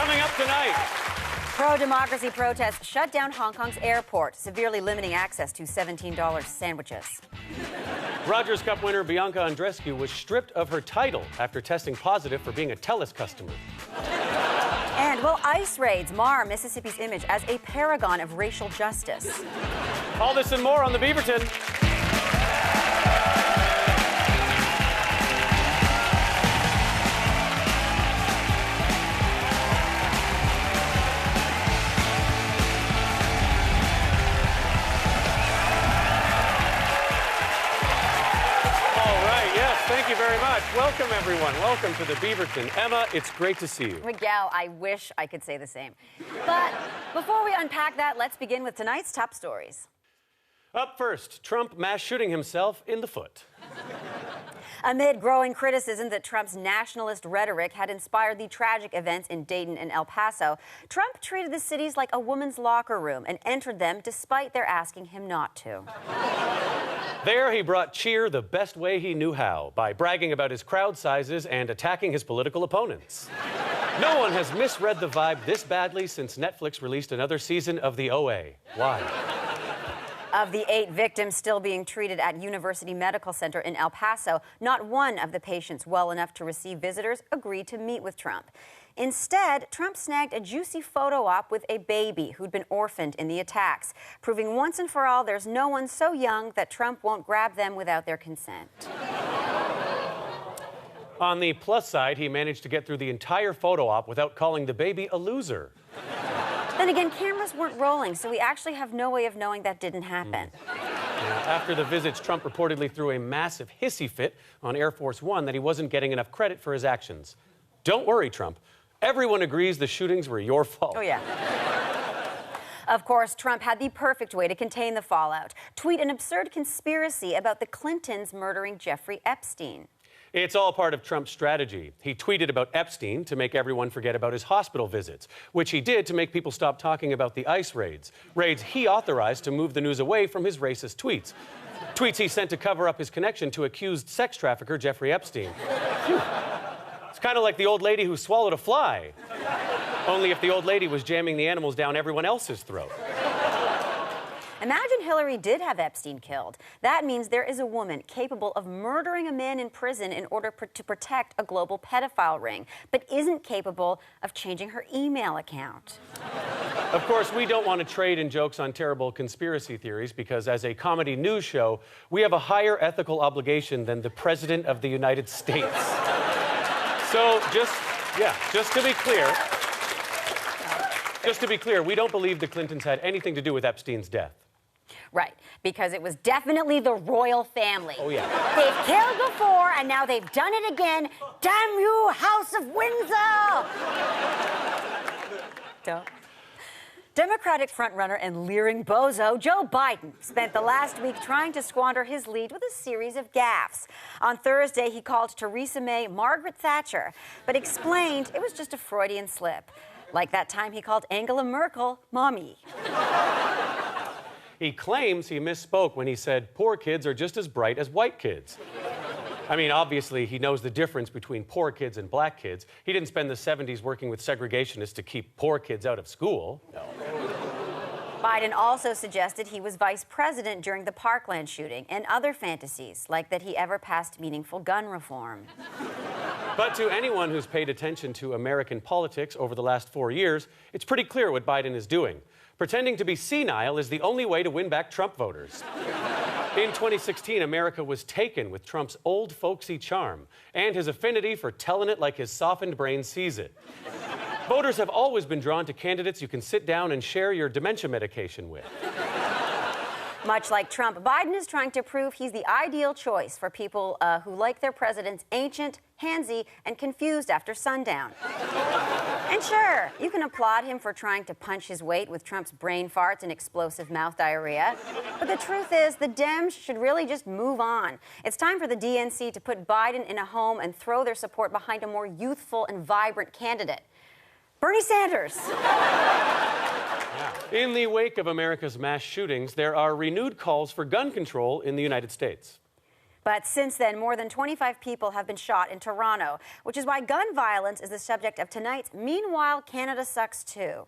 Coming up tonight. Pro-democracy protests shut down Hong Kong's airport, severely limiting access to $17 sandwiches. Rogers Cup winner Bianca Andreescu was stripped of her title after testing positive for being a TELUS customer. And will ICE raids mar Mississippi's image as a paragon of racial justice? All this and more on the Beaverton. Thank you very much. Welcome, everyone. Welcome to the Beaverton. Emma, it's great to see you. Miguel, I wish I could say the same. But before we unpack that, let's begin with tonight's top stories. Up first, Trump mass shooting himself in the foot. Amid growing criticism that Trump's nationalist rhetoric had inspired the tragic events in Dayton and El Paso, Trump treated the cities like a woman's locker room and entered them despite their asking him not to. There, he brought cheer the best way he knew how, by bragging about his crowd sizes and attacking his political opponents. No one has misread the vibe this badly since Netflix released another season of The OA. Why? Of the 8 victims still being treated at University Medical Center in El Paso, not one of the patients well enough to receive visitors agreed to meet with Trump. Instead, Trump snagged a juicy photo op with a baby who'd been orphaned in the attacks, proving once and for all there's no one so young that Trump won't grab them without their consent. On the plus side, he managed to get through the entire photo op without calling the baby a loser. Then again, cameras weren't rolling, so we actually have no way of knowing that didn't happen. After the visits, Trump reportedly threw a massive hissy fit on Air Force One that he wasn't getting enough credit for his actions. Don't worry, Trump. Everyone agrees the shootings were your fault. Oh, yeah. Of course, Trump had the perfect way to contain the fallout. Tweet an absurd conspiracy about the Clintons murdering Jeffrey Epstein. It's all part of Trump's strategy. He tweeted about Epstein to make everyone forget about his hospital visits, which he did to make people stop talking about the ICE raids. Raids he authorized to move the news away from his racist tweets. Tweets he sent to cover up his connection to accused sex trafficker Jeffrey Epstein. It's kind of like the old lady who swallowed a fly. Only if the old lady was jamming the animals down everyone else's throat. Imagine Hillary did have Epstein killed. That means there is a woman capable of murdering a man in prison in order to protect a global pedophile ring, but isn't capable of changing her email account. Of course, we don't want to trade in jokes on terrible conspiracy theories because as a comedy news show, we have a higher ethical obligation than the President of the United States. So just to be clear, we don't believe the Clintons had anything to do with Epstein's death. Right, because it was definitely the royal family. Oh, yeah. They've killed before, and now they've done it again. Damn you, House of Windsor! Democratic frontrunner and leering bozo Joe Biden spent the last week trying to squander his lead with a series of gaffes. On Thursday, he called Theresa May Margaret Thatcher, but explained it was just a Freudian slip. Like that time he called Angela Merkel Mommy. He claims he misspoke when he said poor kids are just as bright as white kids. I mean, obviously, he knows the difference between poor kids and black kids. He didn't spend the 70s working with segregationists to keep poor kids out of school. No. Biden also suggested he was vice president during the Parkland shooting and other fantasies, like that he ever passed meaningful gun reform. But to anyone who's paid attention to American politics over the last 4 years, it's pretty clear what Biden is doing. Pretending to be senile is the only way to win back Trump voters. In 2016, America was taken with Trump's old folksy charm and his affinity for telling it like his softened brain sees it. Voters have always been drawn to candidates you can sit down and share your dementia medication with. Much like Trump, Biden is trying to prove he's the ideal choice for people who like their presidents ancient, handsy, and confused after sundown. And sure, you can applaud him for trying to punch his weight with Trump's brain farts and explosive mouth diarrhea. But the truth is, the Dems should really just move on. It's time for the DNC to put Biden in a home and throw their support behind a more youthful and vibrant candidate. Bernie Sanders. In the wake of America's mass shootings, there are renewed calls for gun control in the United States. But since then, more than 25 people have been shot in Toronto, which is why gun violence is the subject of tonight's Meanwhile, Canada Sucks Too.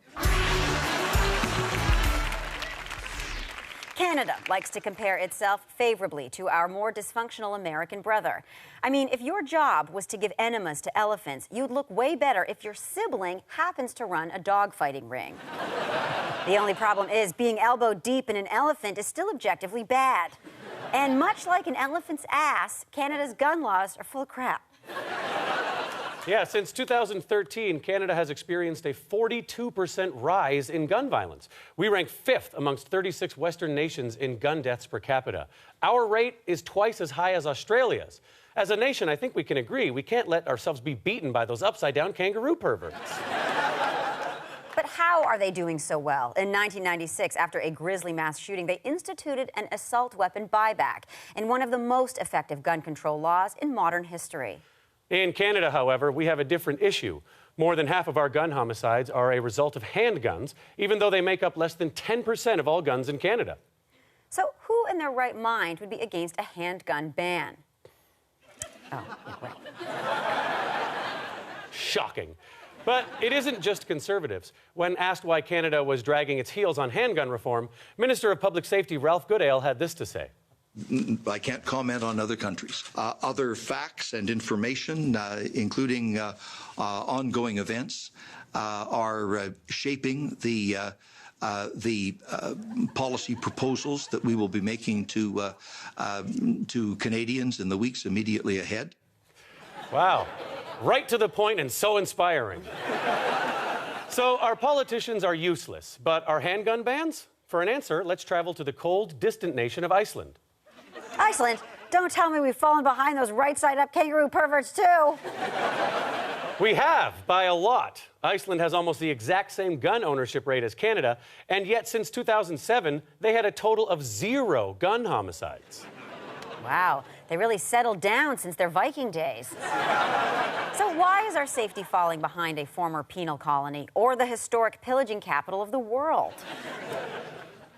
Canada likes to compare itself favorably to our more dysfunctional American brother. I mean, if your job was to give enemas to elephants, you'd look way better if your sibling happens to run a dogfighting ring. The only problem is being elbow deep in an elephant is still objectively bad. And much like an elephant's ass, Canada's gun laws are full of crap. Yeah, since 2013, Canada has experienced a 42% rise in gun violence. We rank 5th amongst 36 Western nations in gun deaths per capita. Our rate is twice as high as Australia's. As a nation, I think we can agree we can't let ourselves be beaten by those upside-down kangaroo perverts. But how are they doing so well? In 1996, after a grisly mass shooting, they instituted an assault weapon buyback in one of the most effective gun control laws in modern history. In Canada, however, we have a different issue. More than half of our gun homicides are a result of handguns, even though they make up less than 10% of all guns in Canada. So who in their right mind would be against a handgun ban? Oh, yeah, right. Shocking. But it isn't just conservatives. When asked why Canada was dragging its heels on handgun reform, Minister of Public Safety Ralph Goodale had this to say. I can't comment on other countries. Other facts and information, including ongoing events, are shaping the policy proposals that we will be making to Canadians in the weeks immediately ahead. Wow. Right to the point and so inspiring. So our politicians are useless, but our handgun bans? For an answer, let's travel to the cold, distant nation of Iceland. Iceland, don't tell me we've fallen behind those right-side-up kangaroo perverts, too. We have, by a lot. Iceland has almost the exact same gun ownership rate as Canada, and yet since 2007, they had a total of 0 gun homicides. Wow, they really settled down since their Viking days. So why is our safety falling behind a former penal colony or the historic pillaging capital of the world?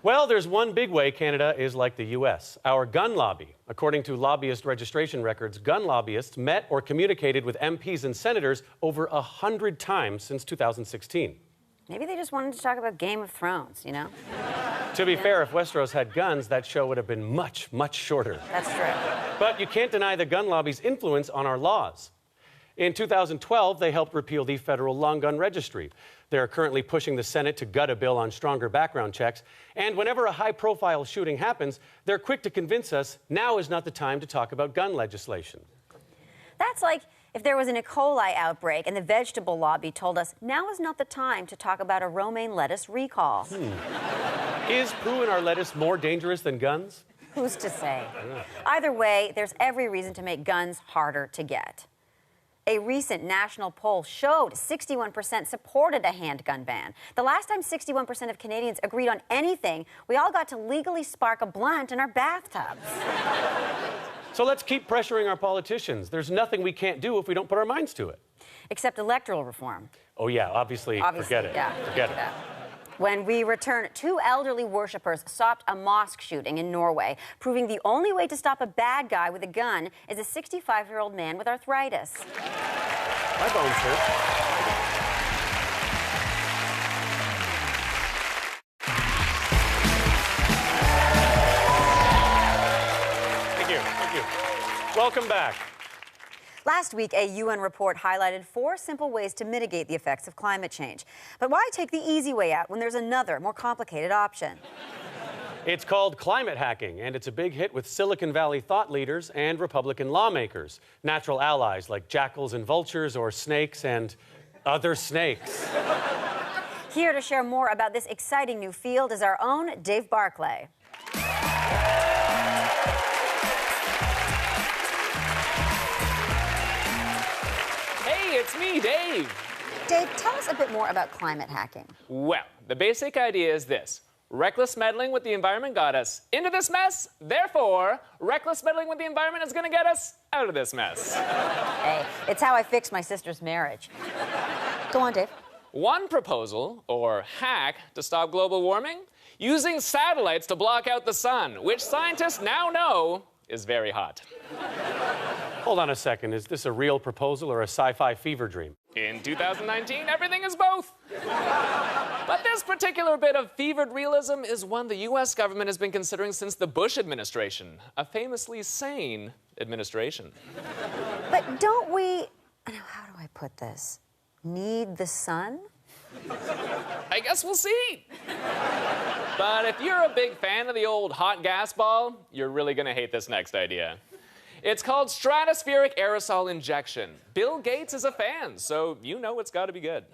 Well, there's one big way Canada is like the U.S., our gun lobby. According to lobbyist registration records, gun lobbyists met or communicated with MPs and senators over 100 times since 2016. Maybe they just wanted to talk about Game of Thrones, you know? To be fair, if Westeros had guns, that show would have been much, much shorter. That's true. But you can't deny the gun lobby's influence on our laws. In 2012, they helped repeal the federal long gun registry. They're currently pushing the Senate to gut a bill on stronger background checks. And whenever a high-profile shooting happens, they're quick to convince us now is not the time to talk about gun legislation. That's like if there was an E. coli outbreak and the vegetable lobby told us now is not the time to talk about a romaine lettuce recall. Is poo in our lettuce more dangerous than guns? Who's to say? Either way, there's every reason to make guns harder to get. A recent national poll showed 61% supported a handgun ban. The last time 61% of Canadians agreed on anything, we all got to legally spark a blunt in our bathtubs. So let's keep pressuring our politicians. There's nothing we can't do if we don't put our minds to it. Except electoral reform. Oh, yeah, obviously forget it. Yeah, forget it. Yeah. When we return, 2 elderly worshippers stopped a mosque shooting in Norway, proving the only way to stop a bad guy with a gun is a 65-year-old man with arthritis. My bones hurt. Thank you. Welcome back. Last week, a UN report highlighted 4 simple ways to mitigate the effects of climate change. But why take the easy way out when there's another, more complicated option? It's called climate hacking, and it's a big hit with Silicon Valley thought leaders and Republican lawmakers, natural allies like jackals and vultures or snakes and other snakes. Here to share more about this exciting new field is our own Dave Barclay. It's me, Dave. Dave, tell us a bit more about climate hacking. Well, the basic idea is this. Reckless meddling with the environment got us into this mess. Therefore, reckless meddling with the environment is going to get us out of this mess. Hey, it's how I fixed my sister's marriage. Go on, Dave. One proposal, or hack, to stop global warming, using satellites to block out the sun, which scientists now know is very hot. Hold on a second. Is this a real proposal or a sci-fi fever dream? In 2019, everything is both. But this particular bit of fevered realism is one the U.S. government has been considering since the Bush administration, a famously sane administration. But don't we, how do I put this, need the sun? I guess we'll see. But if you're a big fan of the old hot gas ball, you're really gonna hate this next idea. It's called stratospheric aerosol injection. Bill Gates is a fan, so you know it's gotta be good.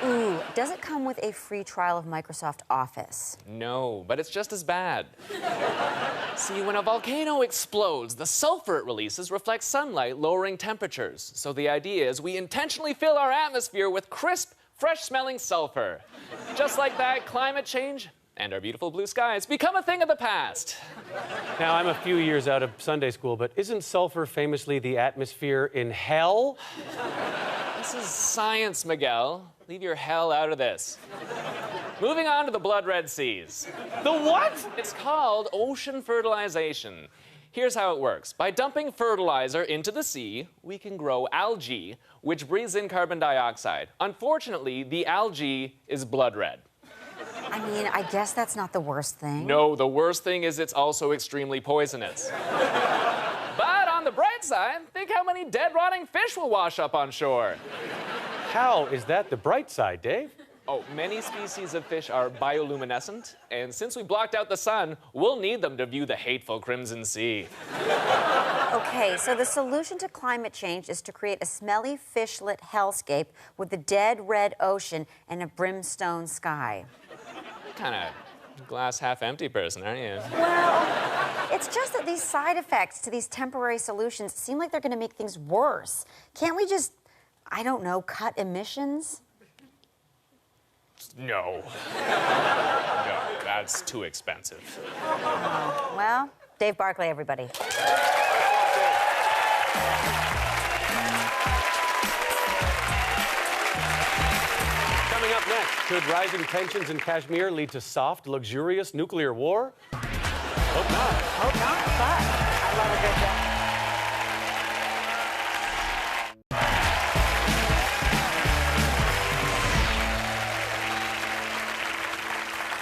Ooh, does it come with a free trial of Microsoft Office? No, but it's just as bad. See, when a volcano explodes, the sulfur it releases reflects sunlight, lowering temperatures. So the idea is we intentionally fill our atmosphere with crisp, fresh-smelling sulfur. Just like that, climate change and our beautiful blue skies become a thing of the past. Now, I'm a few years out of Sunday school, but isn't sulfur famously the atmosphere in hell? This is science, Miguel. Leave your hell out of this. Moving on to the blood red seas. The what? It's called ocean fertilization. Here's how it works. By dumping fertilizer into the sea, we can grow algae, which breathes in carbon dioxide. Unfortunately, the algae is blood red. I mean, I guess that's not the worst thing. No, the worst thing is it's also extremely poisonous. But on the bright side, think how many dead, rotting fish will wash up on shore. How is that the bright side, Dave? Oh, many species of fish are bioluminescent, and since we blocked out the sun, we'll need them to view the hateful Crimson Sea. Okay, so the solution to climate change is to create a smelly, fish-lit hellscape with a dead red ocean and a brimstone sky. Kind of glass half empty person, aren't you? Well, it's just that these side effects to these temporary solutions seem like they're going to make things worse. Can't we just, I don't know, cut emissions? No. No, that's too expensive. Well, Dave Barclay, everybody. Coming up next, could rising tensions in Kashmir lead to soft, luxurious nuclear war? Hope not. Hope not, but I love a good job.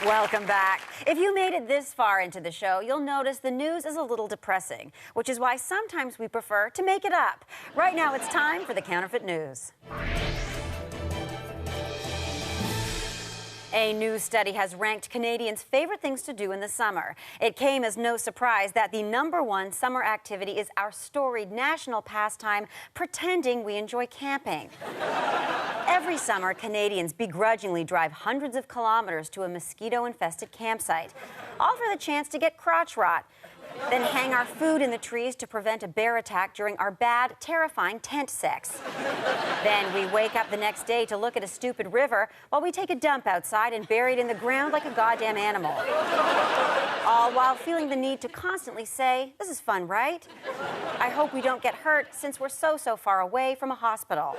Welcome back. If you made it this far into the show, you'll notice the news is a little depressing, which is why sometimes we prefer to make it up. Right now, it's time for the Counterfeit News. A new study has ranked Canadians' favorite things to do in the summer. It came as no surprise that the #1 summer activity is our storied national pastime, pretending we enjoy camping. Every summer, Canadians begrudgingly drive hundreds of kilometers to a mosquito-infested campsite, all for the chance to get crotch rot, then hang our food in the trees to prevent a bear attack during our bad, terrifying tent sex. Then we wake up the next day to look at a stupid river while we take a dump outside and bury it in the ground like a goddamn animal. All while feeling the need to constantly say, this is fun, right? I hope we don't get hurt since we're so far away from a hospital.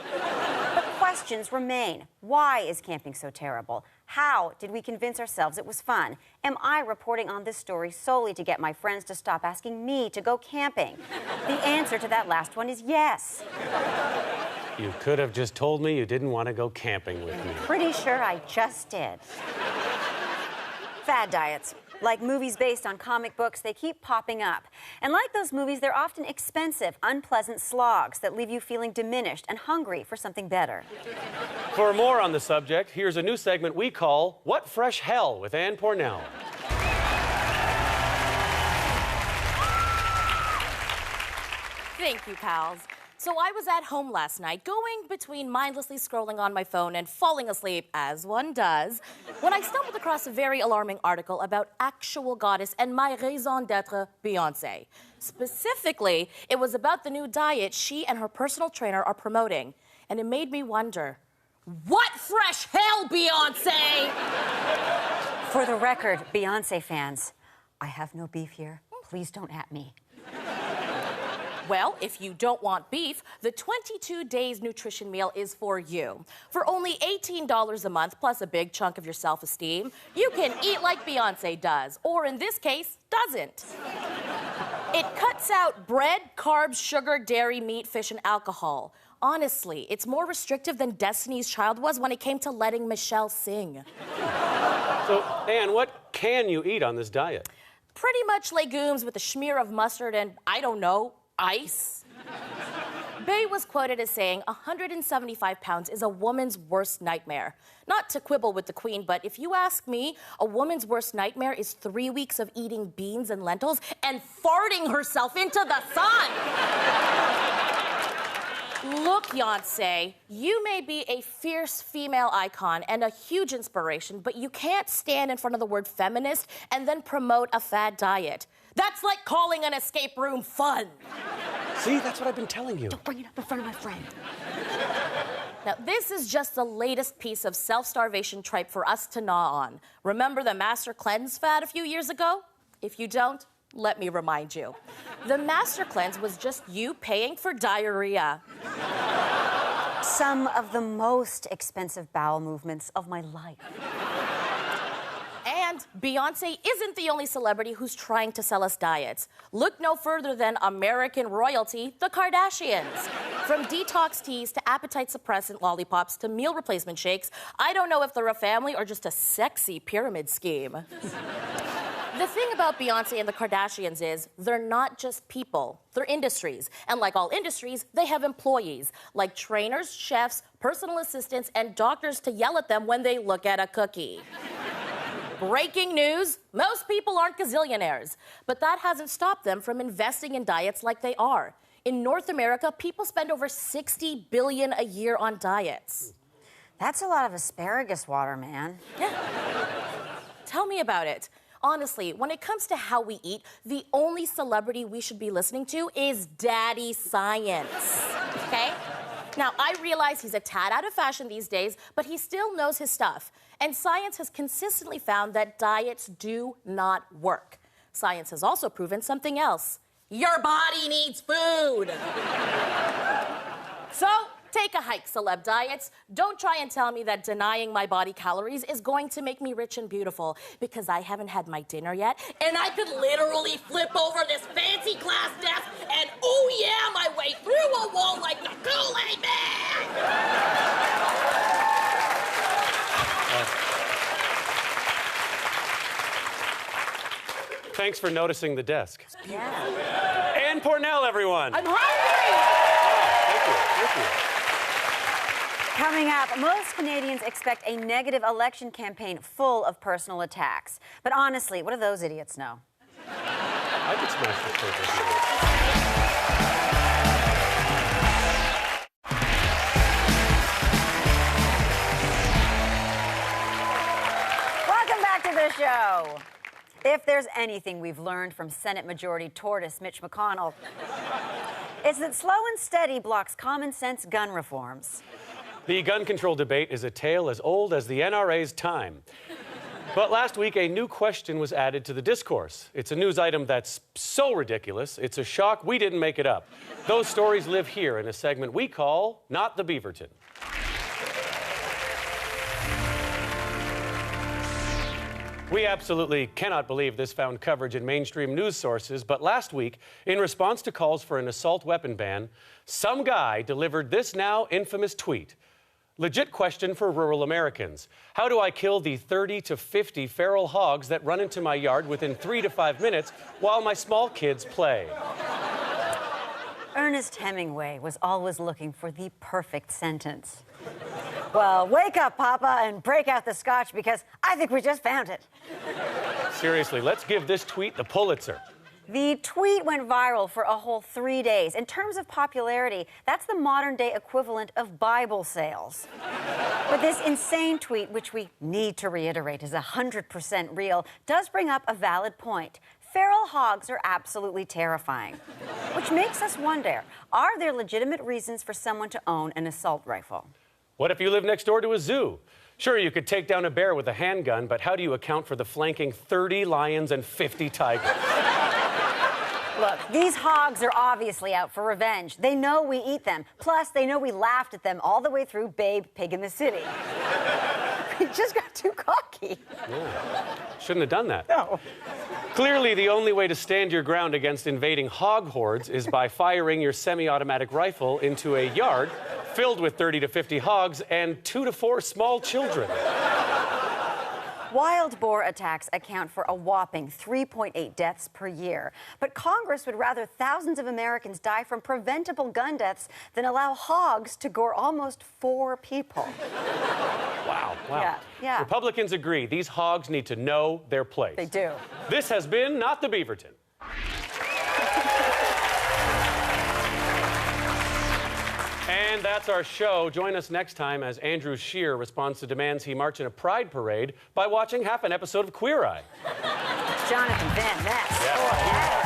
But questions remain. Why is camping so terrible? How did we convince ourselves it was fun? Am I reporting on this story solely to get my friends to stop asking me to go camping? The answer to that last one is yes. You could have just told me you didn't want to go camping with me. Pretty sure I just did. Fad diets. Like movies based on comic books, they keep popping up. And like those movies, they're often expensive, unpleasant slogs that leave you feeling diminished and hungry for something better. For more on the subject, here's a new segment we call What Fresh Hell with Ann Pornell. Thank you, pals. So I was at home last night, going between mindlessly scrolling on my phone and falling asleep, as one does, when I stumbled across a very alarming article about actual goddess and my raison d'etre, Beyoncé. Specifically, it was about the new diet she and her personal trainer are promoting. And it made me wonder, what fresh hell, Beyoncé? For the record, Beyoncé fans, I have no beef here. Please don't at me. Well, if you don't want beef, the 22 Days Nutrition Meal is for you. For only $18 a month, plus a big chunk of your self-esteem, you can eat like Beyoncé does, or in this case, doesn't. It cuts out bread, carbs, sugar, dairy, meat, fish, and alcohol. Honestly, it's more restrictive than Destiny's Child was when it came to letting Michelle sing. So, Anne, what can you eat on this diet? Pretty much legumes with a smear of mustard and, I don't know, ice. Bey was quoted as saying, 175 pounds is a woman's worst nightmare. Not to quibble with the Queen, but if you ask me, a woman's worst nightmare is 3 weeks of eating beans and lentils and farting herself into the sun. Look, Beyoncé, you may be a fierce female icon and a huge inspiration, but you can't stand in front of the word feminist and then promote a fad diet. That's like calling an escape room fun. See, that's what I've been telling you. Don't bring it up in front of my friend. Now, this is just the latest piece of self-starvation tripe for us to gnaw on. Remember the Master Cleanse fad a few years ago? If you don't, let me remind you. The Master Cleanse was just you paying for diarrhea. Some of the most expensive bowel movements of my life. And Beyoncé isn't the only celebrity who's trying to sell us diets. Look no further than American royalty, the Kardashians. From detox teas to appetite suppressant lollipops to meal replacement shakes, I don't know if they're a family or just a sexy pyramid scheme. The thing about Beyoncé and the Kardashians is they're not just people, they're industries. And like all industries, they have employees, like trainers, chefs, personal assistants, and doctors to yell at them when they look at a cookie. Breaking news, most people aren't gazillionaires, but that hasn't stopped them from investing in diets like they are. In North America, people spend over $60 billion a year on diets. That's a lot of asparagus water, man. Yeah. Tell me about it. Honestly, when it comes to how we eat, the only celebrity we should be listening to is Daddy Science, okay? Now, I realize he's a tad out of fashion these days, but he still knows his stuff. And science has consistently found that diets do not work. Science has also proven something else. Your body needs food. So, take a hike, celeb diets. Don't try and tell me that denying my body calories is going to make me rich and beautiful, because I haven't had my dinner yet, and I could literally flip over this fancy glass desk and, oh yeah, my way through a wall like the Kool-Aid Man! Thanks for noticing the desk. Yeah. Anne Pornell, everyone. I'm hungry! Thank you. Coming up, most Canadians expect a negative election campaign full of personal attacks. But honestly, what do those idiots know? I could smash this paper. Welcome back to the show. If there's anything we've learned from Senate Majority Tortoise Mitch McConnell, it's that slow and steady blocks common sense gun reforms. The gun control debate is a tale as old as the NRA's time. But last week, a new question was added to the discourse. It's a news item that's so ridiculous, it's a shock we didn't make it up. Those stories live here in a segment we call Not the Beaverton. We absolutely cannot believe this found coverage in mainstream news sources, but last week, in response to calls for an assault weapon ban, some guy delivered this now infamous tweet. Legit question for rural Americans. How do I kill the 30 to 50 feral hogs that run into my yard within 3 to 5 minutes while my small kids play? Ernest Hemingway was always looking for the perfect sentence. Well, wake up, Papa, and break out the scotch, because I think we just found it. Seriously, let's give this tweet the Pulitzer. The tweet went viral for a whole 3 days. In terms of popularity, that's the modern-day equivalent of Bible sales. But this insane tweet, which we need to reiterate is 100% real, does bring up a valid point. Feral hogs are absolutely terrifying, which makes us wonder, are there legitimate reasons for someone to own an assault rifle? What if you live next door to a zoo? Sure, you could take down a bear with a handgun, but how do you account for the flanking 30 lions and 50 tigers? Look, these hogs are obviously out for revenge. They know we eat them. Plus, they know we laughed at them all the way through Babe, Pig in the City. He just got too cocky. Shouldn't have done that. No. Clearly, the only way to stand your ground against invading hog hordes is by firing your semi-automatic rifle into a yard filled with 30 to 50 hogs and 2 to 4 small children. Wild boar attacks account for a whopping 3.8 deaths per year. But Congress would rather thousands of Americans die from preventable gun deaths than allow hogs to gore almost 4 people. Wow. Yeah. Republicans agree. These hogs need to know their place. They do. This has been Not the Beaverton. And that's our show. Join us next time as Andrew Scheer responds to demands he march in a pride parade by watching half an episode of Queer Eye. Jonathan Van Ness. Yeah.